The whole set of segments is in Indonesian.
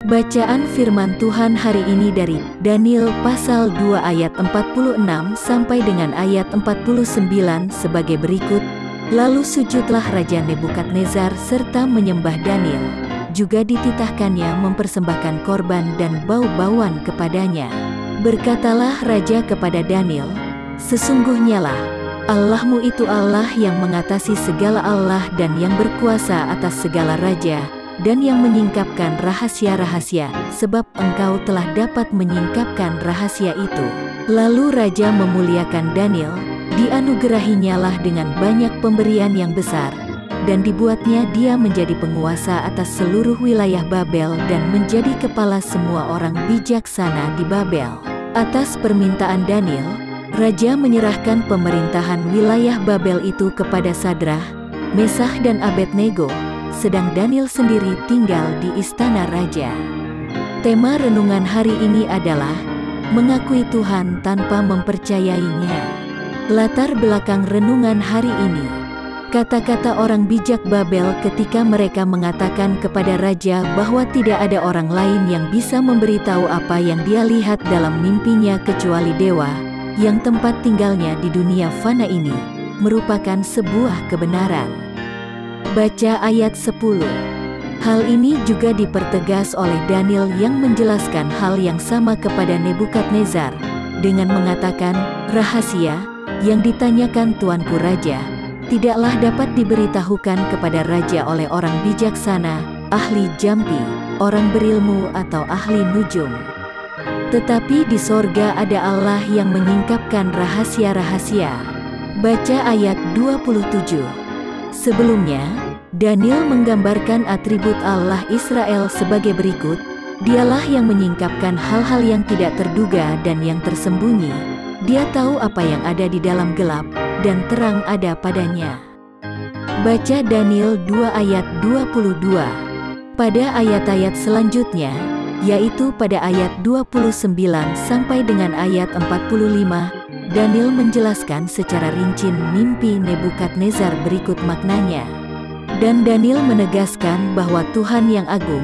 Bacaan firman Tuhan hari ini dari Daniel pasal 2 ayat 46 sampai dengan ayat 49 sebagai berikut. Lalu sujudlah Raja Nebukadnezar serta menyembah Daniel. Juga dititahkannya mempersembahkan korban dan bau-bauan kepadanya. Berkatalah Raja kepada Daniel, "Sesungguhnya lah, Allahmu itu Allah yang mengatasi segala Allah dan yang berkuasa atas segala raja, dan yang menyingkapkan rahasia-rahasia, sebab engkau telah dapat menyingkapkan rahasia itu." Lalu Raja memuliakan Daniel, dianugerahinyalah dengan banyak pemberian yang besar, dan dibuatnya dia menjadi penguasa atas seluruh wilayah Babel dan menjadi kepala semua orang bijaksana di Babel. Atas permintaan Daniel, Raja menyerahkan pemerintahan wilayah Babel itu kepada Sadrah, Mesah dan Abednego, sedang Daniel sendiri tinggal di istana raja. Tema renungan hari ini adalah mengakui Tuhan tanpa mempercayainya. Latar belakang renungan hari ini, kata-kata orang bijak Babel ketika mereka mengatakan kepada raja bahwa tidak ada orang lain yang bisa memberitahu apa yang dia lihat dalam mimpinya kecuali dewa, yang tempat tinggalnya di dunia fana ini, merupakan sebuah kebenaran. Baca ayat 10. Hal ini juga dipertegas oleh Daniel yang menjelaskan hal yang sama kepada Nebukadnezar, dengan mengatakan, "Rahasia yang ditanyakan tuanku raja, tidaklah dapat diberitahukan kepada raja oleh orang bijaksana, ahli jampi, orang berilmu atau ahli nujum. Tetapi di sorga ada Allah yang menyingkapkan rahasia-rahasia." Baca ayat 27. Sebelumnya, Daniel menggambarkan atribut Allah Israel sebagai berikut. Dialah yang menyingkapkan hal-hal yang tidak terduga dan yang tersembunyi. Dia tahu apa yang ada di dalam gelap, dan terang ada padanya. Baca Daniel 2 ayat 22. Pada ayat-ayat selanjutnya, yaitu pada ayat 29 sampai dengan ayat 45, Daniel menjelaskan secara rinci mimpi Nebukadnezar berikut maknanya. Dan Daniel menegaskan bahwa Tuhan yang agung,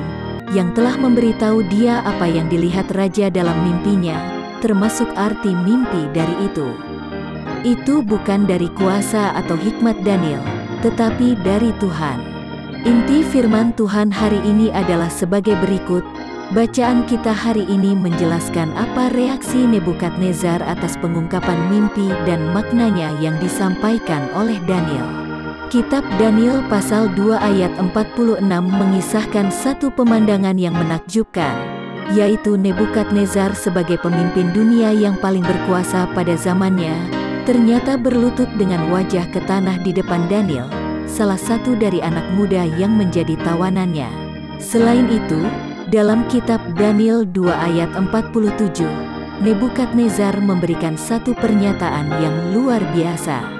yang telah memberitahu dia apa yang dilihat raja dalam mimpinya, termasuk arti mimpi dari itu. Itu bukan dari kuasa atau hikmat Daniel, tetapi dari Tuhan. Inti firman Tuhan hari ini adalah sebagai berikut. Bacaan kita hari ini menjelaskan apa reaksi Nebukadnezar atas pengungkapan mimpi dan maknanya yang disampaikan oleh Daniel. Kitab Daniel pasal 2 ayat 46 mengisahkan satu pemandangan yang menakjubkan, yaitu Nebukadnezar sebagai pemimpin dunia yang paling berkuasa pada zamannya, ternyata berlutut dengan wajah ke tanah di depan Daniel, salah satu dari anak muda yang menjadi tawanannya. Selain itu, dalam kitab Daniel 2 ayat 47, Nebukadnezar memberikan satu pernyataan yang luar biasa.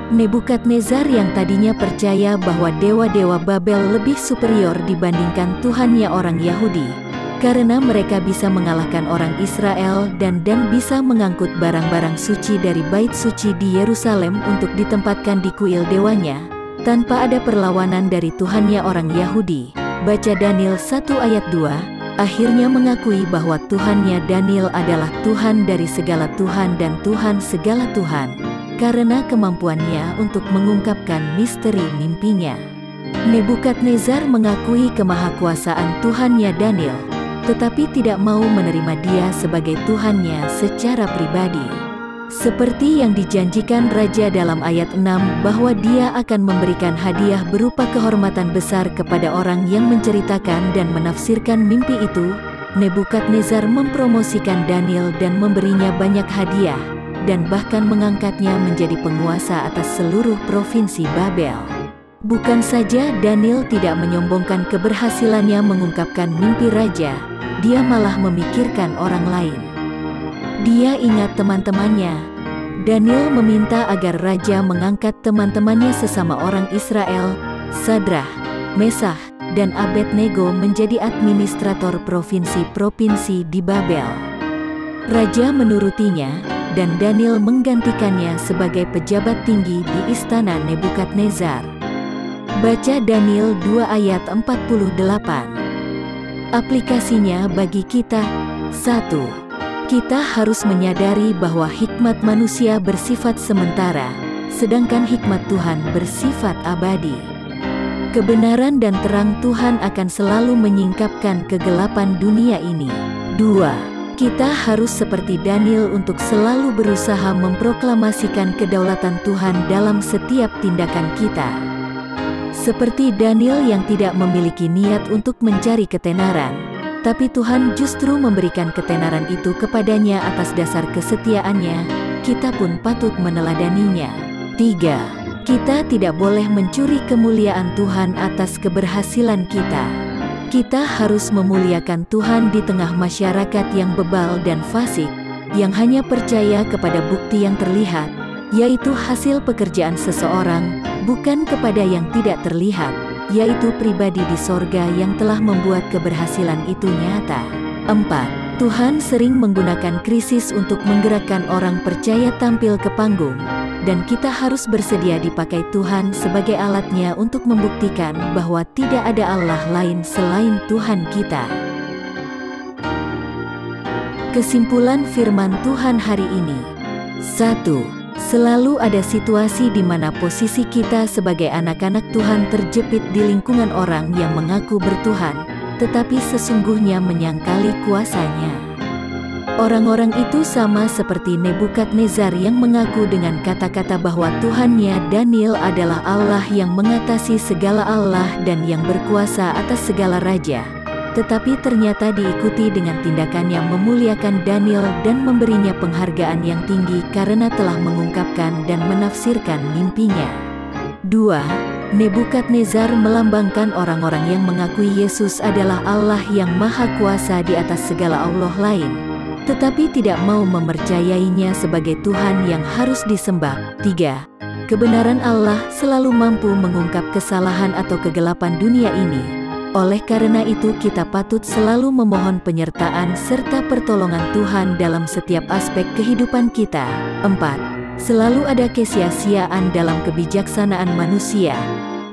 Nebukadnezar yang tadinya percaya bahwa dewa-dewa Babel lebih superior dibandingkan Tuhannya orang Yahudi, karena mereka bisa mengalahkan orang Israel dan bisa mengangkut barang-barang suci dari bait suci di Yerusalem untuk ditempatkan di kuil dewanya, tanpa ada perlawanan dari Tuhannya orang Yahudi. Baca Daniel 1 ayat 2, akhirnya mengakui bahwa Tuhannya Daniel adalah Tuhan dari segala Tuhan dan Tuhan segala Tuhan, karena kemampuannya untuk mengungkapkan misteri mimpinya. Nebukadnezar mengakui kemahakuasaan Tuhannya Daniel, tetapi tidak mau menerima dia sebagai Tuhannya secara pribadi. Seperti yang dijanjikan Raja dalam ayat 6 bahwa dia akan memberikan hadiah berupa kehormatan besar kepada orang yang menceritakan dan menafsirkan mimpi itu, Nebukadnezar mempromosikan Daniel dan memberinya banyak hadiah, dan bahkan mengangkatnya menjadi penguasa atas seluruh provinsi Babel. Bukan saja Daniel tidak menyombongkan keberhasilannya mengungkapkan mimpi raja, dia malah memikirkan orang lain. Dia ingat teman-temannya. Daniel meminta agar raja mengangkat teman-temannya sesama orang Israel, Sadrah, Mesah, dan Abednego menjadi administrator provinsi-provinsi di Babel. Raja menurutinya, dan Daniel menggantikannya sebagai pejabat tinggi di istana Nebukadnezar. Baca Daniel 2 ayat 48. Aplikasinya bagi kita: 1. Kita harus menyadari bahwa hikmat manusia bersifat sementara, sedangkan hikmat Tuhan bersifat abadi. Kebenaran dan terang Tuhan akan selalu menyingkapkan kegelapan dunia ini. 2. Kita harus seperti Daniel untuk selalu berusaha memproklamasikan kedaulatan Tuhan dalam setiap tindakan kita. Seperti Daniel yang tidak memiliki niat untuk mencari ketenaran, tapi Tuhan justru memberikan ketenaran itu kepadanya atas dasar kesetiaannya, kita pun patut meneladaninya. 3. Kita tidak boleh mencuri kemuliaan Tuhan atas keberhasilan kita. Kita harus memuliakan Tuhan di tengah masyarakat yang bebal dan fasik, yang hanya percaya kepada bukti yang terlihat, yaitu hasil pekerjaan seseorang, bukan kepada yang tidak terlihat, yaitu pribadi di sorga yang telah membuat keberhasilan itu nyata. 4. Tuhan sering menggunakan krisis untuk menggerakkan orang percaya tampil ke panggung, dan kita harus bersedia dipakai Tuhan sebagai alatnya untuk membuktikan bahwa tidak ada Allah lain selain Tuhan kita. Kesimpulan firman Tuhan hari ini: 1. Selalu ada situasi di mana posisi kita sebagai anak-anak Tuhan terjepit di lingkungan orang yang mengaku bertuhan, tetapi sesungguhnya menyangkali kuasanya. Orang-orang itu sama seperti Nebukadnezar yang mengaku dengan kata-kata bahwa Tuhannya Daniel adalah Allah yang mengatasi segala Allah dan yang berkuasa atas segala raja. Tetapi ternyata diikuti dengan tindakan yang memuliakan Daniel dan memberinya penghargaan yang tinggi karena telah mengungkapkan dan menafsirkan mimpinya. 2. Nebukadnezar melambangkan orang-orang yang mengakui Yesus adalah Allah yang Maha Kuasa di atas segala Allah lain, tetapi tidak mau mempercayainya sebagai Tuhan yang harus disembah. 3. Kebenaran Allah selalu mampu mengungkap kesalahan atau kegelapan dunia ini. Oleh karena itu kita patut selalu memohon penyertaan serta pertolongan Tuhan dalam setiap aspek kehidupan kita. 4. Selalu ada kesia-siaan dalam kebijaksanaan manusia,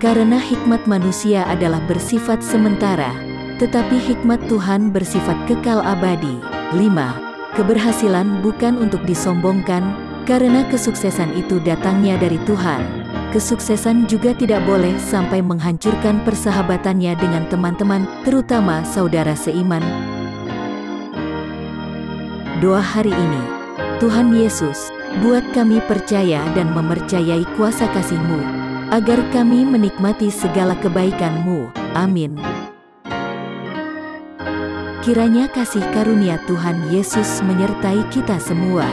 karena hikmat manusia adalah bersifat sementara, tetapi hikmat Tuhan bersifat kekal abadi. 5. Keberhasilan bukan untuk disombongkan, karena kesuksesan itu datangnya dari Tuhan. Kesuksesan juga tidak boleh sampai menghancurkan persahabatannya dengan teman-teman, terutama saudara seiman. Doa hari ini: Tuhan Yesus, buat kami percaya dan mempercayai kuasa kasih-Mu, agar kami menikmati segala kebaikan-Mu. Amin. Kiranya kasih karunia Tuhan Yesus menyertai kita semua.